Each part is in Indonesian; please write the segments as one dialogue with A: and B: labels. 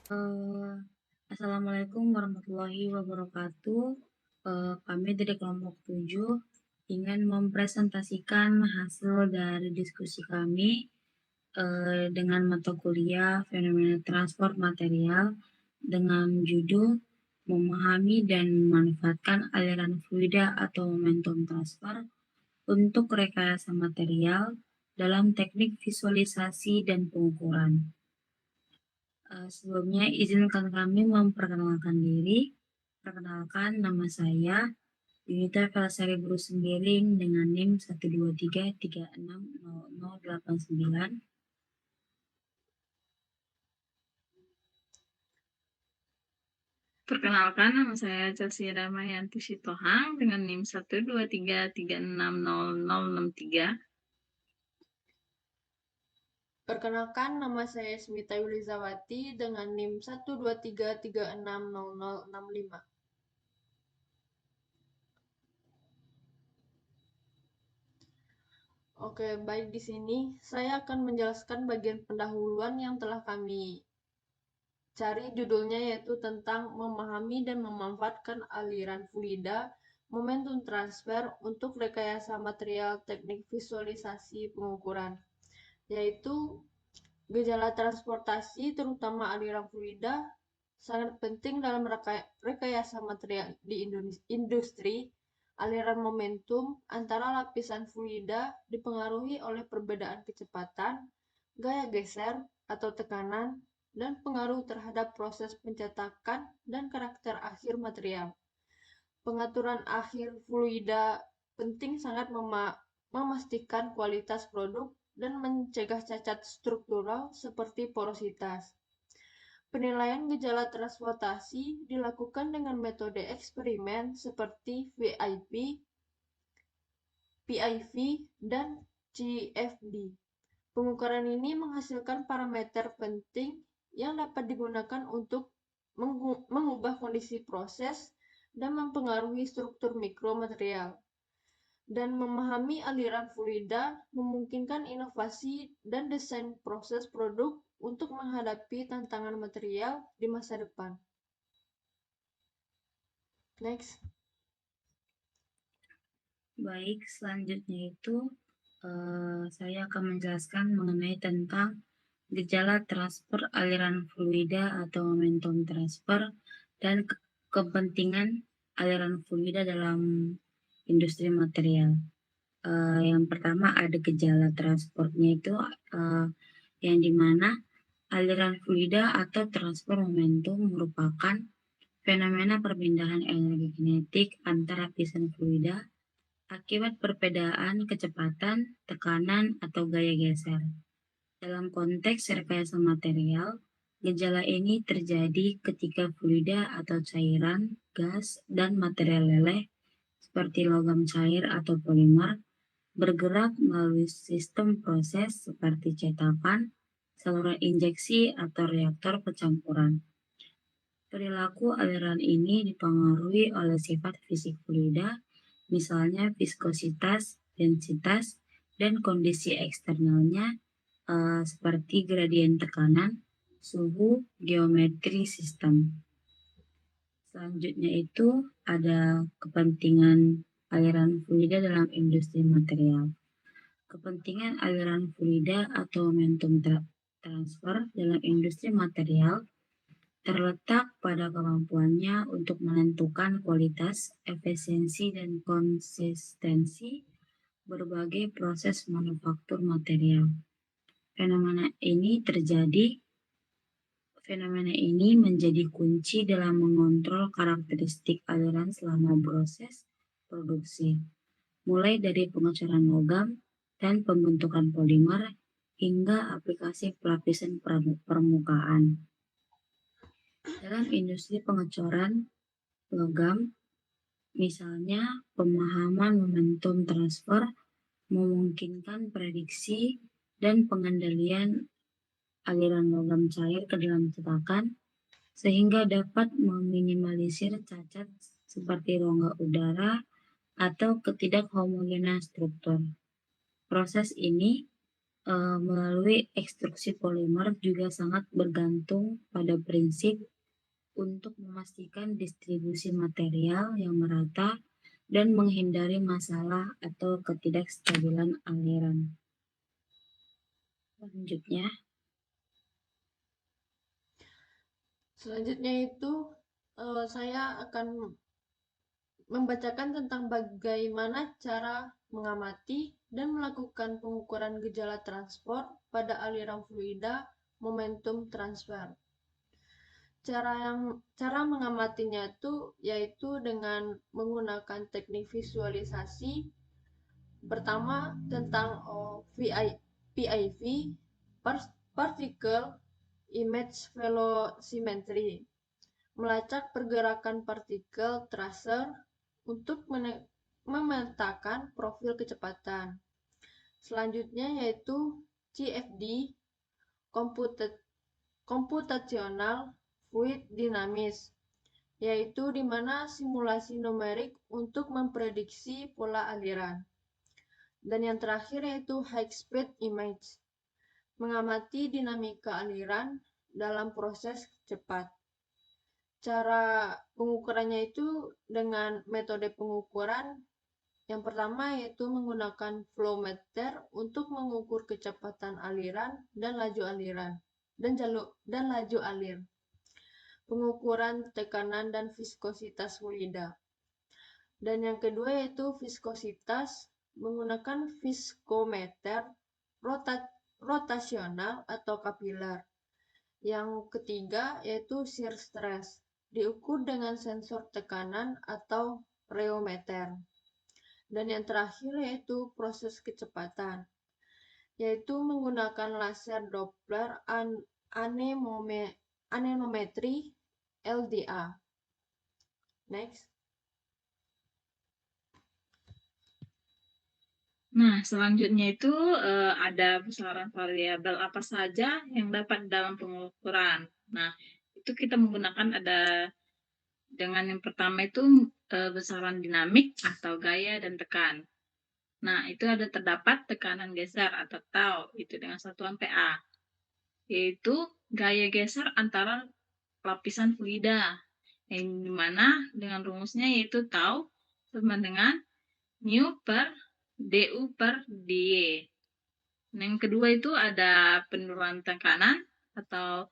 A: Eee, Assalamualaikum warahmatullahi wabarakatuh. Kami dari kelompok 7 ingin mempresentasikan hasil dari diskusi kami, dengan mata kuliah fenomena transport material dengan judul memahami dan memanfaatkan aliran fluida atau momentum transfer untuk rekayasa material dalam teknik visualisasi dan pengukuran. Sebelumnya izinkan kami memperkenalkan diri. Perkenalkan, nama saya Yunita Felasari Buru Sembiring dengan NIM 123360089.
B: Perkenalkan, nama saya Chelsea Damayanti Sitohang dengan NIM 123360063.
C: Perkenalkan, nama saya Smita Yulizawati dengan NIM 123360065. Oke, baik di sini saya akan menjelaskan bagian pendahuluan yang telah kami cari judulnya yaitu tentang memahami dan memanfaatkan aliran fluida momentum transfer untuk rekayasa material teknik visualisasi pengukuran, yaitu gejala transportasi terutama aliran fluida sangat penting dalam rekayasa material di industri. Aliran momentum antara lapisan fluida dipengaruhi oleh perbedaan kecepatan, gaya geser atau tekanan, dan pengaruh terhadap proses pencetakan dan karakter akhir material. Pengaturan akhir fluida penting sangat memastikan kualitas produk dan mencegah cacat struktural seperti porositas. Penilaian gejala transportasi dilakukan dengan metode eksperimen seperti PIV, dan CFD. Pengukuran ini menghasilkan parameter penting yang dapat digunakan untuk mengubah kondisi proses dan mempengaruhi struktur mikromaterial. Dan memahami aliran fluida memungkinkan inovasi dan desain proses produk untuk menghadapi tantangan material di masa depan. Next.
A: Baik, selanjutnya itu saya akan menjelaskan mengenai tentang gejala transfer aliran fluida atau momentum transfer dan kepentingan aliran fluida dalam industri material. Yang pertama ada gejala transportnya itu yang dimana aliran fluida atau transfer momentum merupakan fenomena perpindahan energi kinetik antara lapisan fluida akibat perbedaan kecepatan, tekanan, atau gaya geser. Dalam konteks rekayasa material, gejala ini terjadi ketika fluida atau cairan, gas, dan material leleh seperti logam cair atau polimer bergerak melalui sistem proses seperti cetakan, saluran injeksi, atau reaktor pencampuran. Perilaku aliran ini dipengaruhi oleh sifat fisik fluida, misalnya viskositas, densitas, dan kondisi eksternalnya seperti gradien tekanan, suhu, geometri sistem. Selanjutnya itu ada kepentingan aliran fluida dalam industri material. Kepentingan aliran fluida atau momentum transfer dalam industri material terletak pada kemampuannya untuk menentukan kualitas, efisiensi, dan konsistensi berbagai proses manufaktur material. Fenomena ini menjadi kunci dalam mengontrol karakteristik aliran selama proses produksi, mulai dari pengecoran logam dan pembentukan polimer hingga aplikasi pelapisan permukaan. Dalam industri pengecoran logam, misalnya, pemahaman momentum transfer memungkinkan prediksi dan pengendalian aliran logam cair ke dalam cetakan sehingga dapat meminimalisir cacat seperti rongga udara atau ketidakhomogenan struktur. Proses ini melalui ekstruksi polimer juga sangat bergantung pada prinsip untuk memastikan distribusi material yang merata dan menghindari masalah atau ketidakstabilan aliran.
C: Selanjutnya itu saya akan membacakan tentang bagaimana cara mengamati dan melakukan pengukuran gejala transport pada aliran fluida momentum transfer. Cara mengamatinya itu yaitu dengan menggunakan teknik visualisasi. Pertama tentang PIV, Particle Image Velocimetry, melacak pergerakan partikel tracer untuk memetakan profil kecepatan. Selanjutnya yaitu CFD, Computational Fluid Dynamics, yaitu di mana simulasi numerik untuk memprediksi pola aliran. Dan yang terakhir yaitu High Speed Image, mengamati dinamika aliran dalam proses cepat. Cara pengukurannya itu dengan metode pengukuran yang pertama yaitu menggunakan flowmeter untuk mengukur kecepatan aliran dan laju aliran dan laju alir. Pengukuran tekanan dan viskositas fluida. Dan yang kedua yaitu viskositas menggunakan viskometer rotasional atau kapiler. Yang ketiga yaitu shear stress, diukur dengan sensor tekanan atau rheometer. Dan yang terakhir yaitu proses kecepatan, yaitu menggunakan laser Doppler anemometri LDA. Next.
B: Nah, selanjutnya itu ada besaran variabel apa saja yang dapat dalam pengukuran. Nah, itu kita menggunakan dengan yang pertama itu besaran dinamik atau gaya dan tekan. Nah, itu terdapat tekanan geser atau tau, itu dengan satuan PA, yaitu gaya geser antara lapisan fluida, yang dimana dengan rumusnya yaitu tau sama dengan mu per du per dy. Yang kedua itu ada penurunan tekanan atau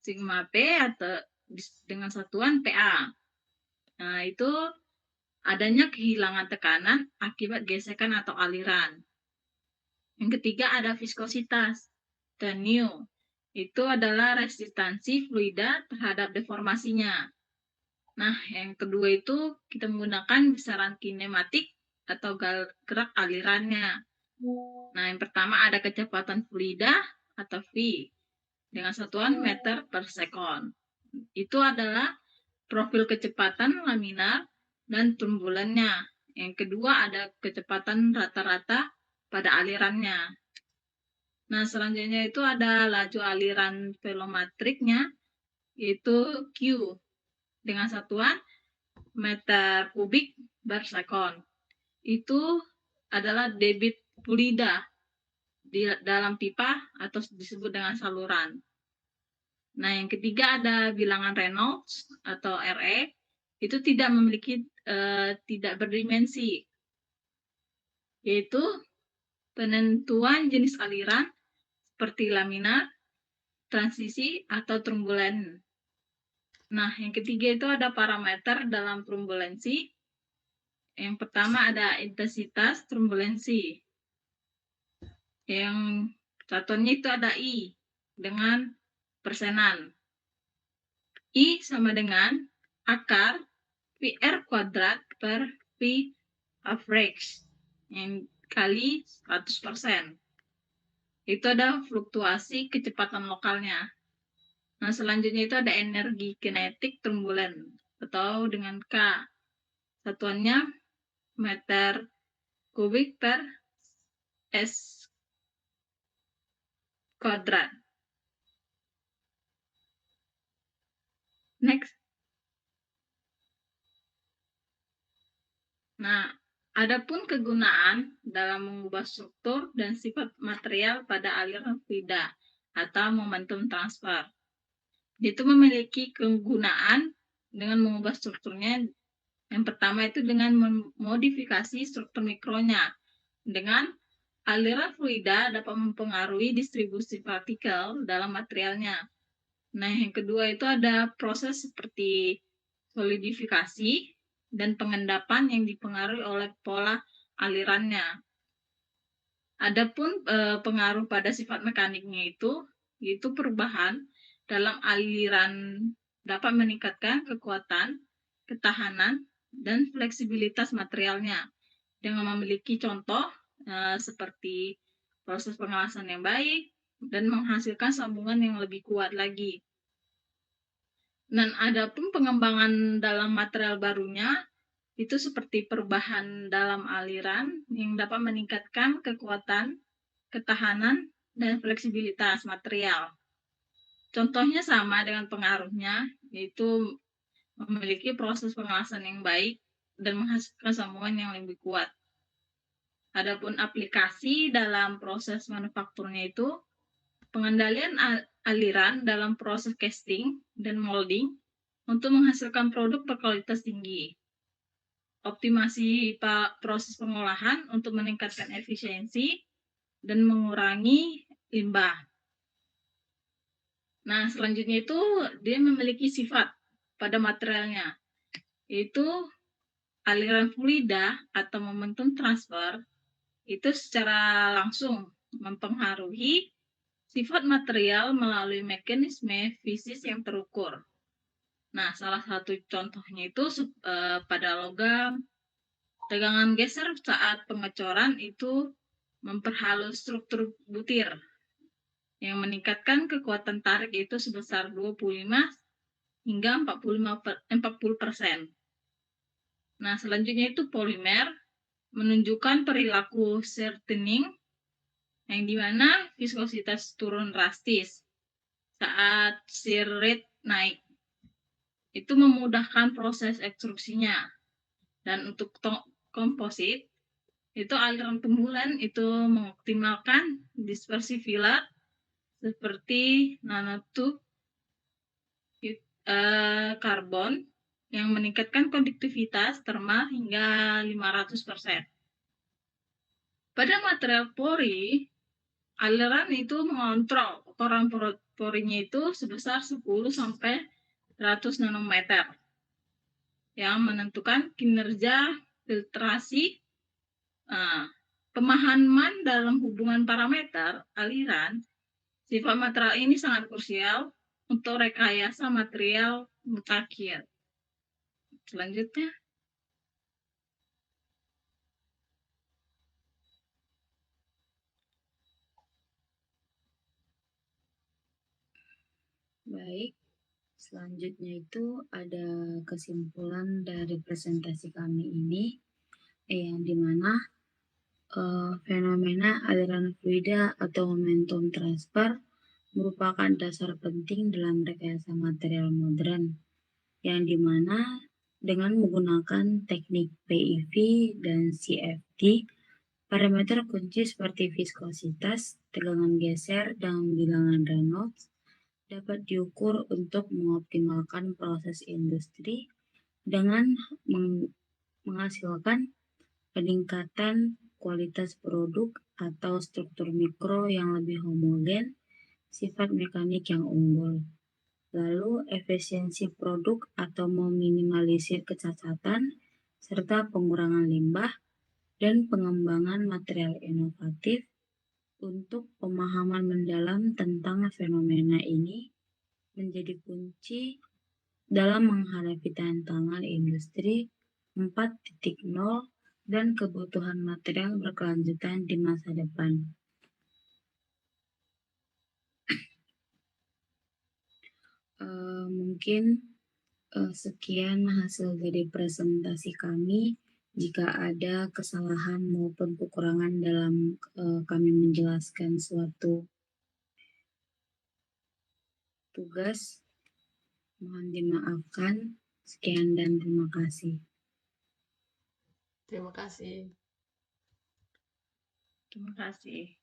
B: sigma P atau dengan satuan PA. Nah, itu adanya kehilangan tekanan akibat gesekan atau aliran. Yang ketiga ada viskositas dan nu. Itu adalah resistansi fluida terhadap deformasinya. Nah, yang kedua itu kita menggunakan besaran kinematik atau gerak alirannya. Nah, yang pertama ada kecepatan fluida atau V dengan satuan meter per sekon. Itu adalah profil kecepatan laminar dan turbulennya. Yang kedua ada kecepatan rata-rata pada alirannya. Nah, selanjutnya itu ada laju aliran velometriknya, yaitu Q dengan satuan meter kubik per sekon. Itu adalah debit fluida di dalam pipa atau disebut dengan saluran. Nah, yang ketiga ada bilangan Reynolds atau RE, itu tidak memiliki tidak berdimensi, yaitu penentuan jenis aliran seperti laminar, transisi, atau turbulen. Nah, yang ketiga itu ada parameter dalam turbulensi. Yang pertama ada intensitas turbulensi. Yang satuannya itu ada I dengan persenan. I sama dengan akar PR kuadrat per V average yang kali 100%. Itu ada fluktuasi kecepatan lokalnya. Nah, selanjutnya itu ada energi kinetik turbulen atau dengan K. Satuannya meter kubik per S kuadrat. Next. Nah, Adapun kegunaan dalam mengubah struktur dan sifat material pada aliran fluida atau momentum transfer. Itu memiliki kegunaan dengan mengubah strukturnya. Yang pertama itu dengan memodifikasi struktur mikronya. Dengan aliran fluida dapat mempengaruhi distribusi partikel dalam materialnya. Nah, yang kedua itu ada proses seperti solidifikasi dan pengendapan yang dipengaruhi oleh pola alirannya. Adapun pengaruh pada sifat mekaniknya itu perubahan dalam aliran dapat meningkatkan kekuatan, ketahanan, dan fleksibilitas materialnya dengan memiliki contoh seperti proses pengelasan yang baik dan menghasilkan sambungan yang lebih kuat lagi. Dan adapun pengembangan dalam material barunya itu seperti perubahan dalam aliran yang dapat meningkatkan kekuatan, ketahanan, dan fleksibilitas material. Contohnya sama dengan pengaruhnya, yaitu memiliki proses pengelasan yang baik dan menghasilkan sambungan yang lebih kuat. Adapun aplikasi dalam proses manufakturnya itu pengendalian aliran dalam proses casting dan molding untuk menghasilkan produk berkualitas tinggi. Optimasi proses pengolahan untuk meningkatkan efisiensi dan mengurangi limbah. Nah, selanjutnya itu dia memiliki sifat pada materialnya, yaitu aliran fluida atau momentum transfer itu secara langsung mempengaruhi sifat material melalui mekanisme fisik yang terukur. Nah, salah satu contohnya itu pada logam, tegangan geser saat pengecoran itu memperhalus struktur butir yang meningkatkan kekuatan tarik itu sebesar 25 hingga 40%. Nah, selanjutnya itu polimer menunjukkan perilaku shortening yang dimana viskositas turun drastis saat shear rate naik. Itu memudahkan proses ekstruksinya. Dan untuk komposit, itu aliran pembulan itu mengoptimalkan dispersi filler seperti nanotube karbon yang meningkatkan konduktivitas termal hingga 500%. Pada material pori, aliran itu mengontrol ukuran porinya itu sebesar 10 sampai 100 nanometer yang menentukan kinerja filtrasi. Pemahaman dalam hubungan parameter aliran sifat material ini sangat krusial untuk rekayasa material mutakhir. Selanjutnya,
A: Baik, selanjutnya itu ada kesimpulan dari presentasi kami ini, yang dimana fenomena aliran fluida atau momentum transfer merupakan dasar penting dalam rekayasa material modern, yang dimana dengan menggunakan teknik PEV dan CFD, parameter kunci seperti viskositas, tegangan geser, dan bilangan Reynolds dapat diukur untuk mengoptimalkan proses industri dengan menghasilkan peningkatan kualitas produk atau struktur mikro yang lebih homogen, sifat mekanik yang unggul, lalu efisiensi produk atau meminimalisir kecacatan, serta pengurangan limbah, dan pengembangan material inovatif. Untuk pemahaman mendalam tentang fenomena ini menjadi kunci dalam menghadapi tantangan industri 4.0 dan kebutuhan material berkelanjutan di masa depan. Mungkin sekian hasil dari presentasi kami. Jika ada kesalahan maupun kekurangan dalam kami menjelaskan suatu tugas, mohon dimaafkan. Sekian dan terima kasih.
C: Terima kasih.
B: Terima kasih.